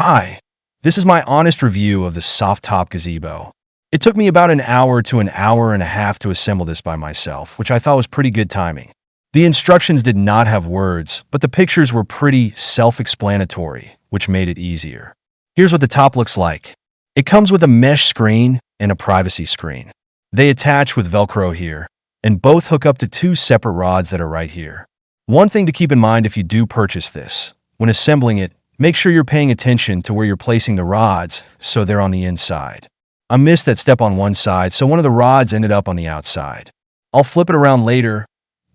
Hi, this is my honest review of the soft top gazebo. It took me about an hour to an hour and a half to assemble this by myself, which I thought was pretty good timing. The instructions did not have words, but the pictures were pretty self-explanatory, which made it easier. Here's what the top looks like. It comes with a mesh screen and a privacy screen. They attach with Velcro here, and both hook up to two separate rods that are right here. One thing to keep in mind if you do purchase this, when assembling it, make sure you're paying attention to where you're placing the rods so they're on the inside. I missed that step on one side, so one of the rods ended up on the outside. I'll flip it around later,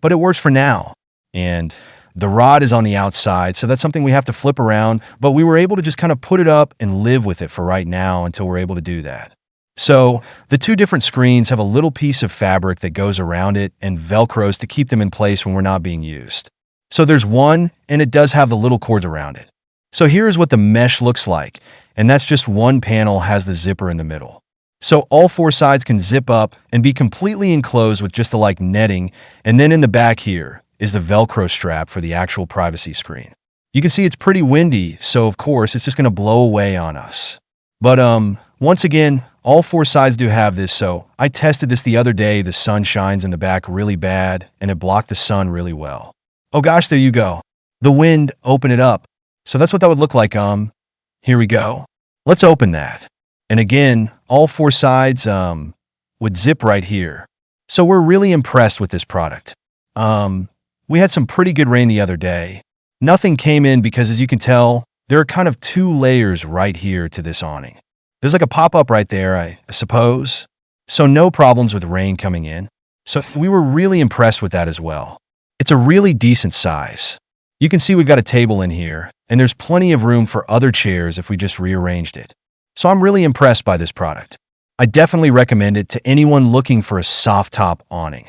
but it works for now. And the rod is on the outside, so that's something we have to flip around, but we were able to just kind of put it up and live with it for right now until we're able to do that. So the two different screens have a little piece of fabric that goes around it and Velcros to keep them in place when we're not being used. So there's one, and it does have the little cords around it. So here's what the mesh looks like, and that's just one panel has the zipper in the middle. So all four sides can zip up and be completely enclosed with just the netting, and then in the back here is the Velcro strap for the actual privacy screen. You can see it's pretty windy, so of course it's just going to blow away on us. But once again, all four sides do have this, so I tested this the other day. The sun shines in the back really bad, and it blocked the sun really well. Oh gosh, there you go. The wind opened it up. So that's what that would look like. Here we go. Let's open that. And again, all four sides would zip right here. So we're really impressed with this product. We had some pretty good rain the other day. Nothing came in because, as you can tell, there are kind of two layers right here to this awning. There's like a pop-up right there, I suppose. So no problems with rain coming in. So we were really impressed with that as well. It's a really decent size. You can see we've got a table in here, and there's plenty of room for other chairs if we just rearranged it. So I'm really impressed by this product. I definitely recommend it to anyone looking for a soft top awning.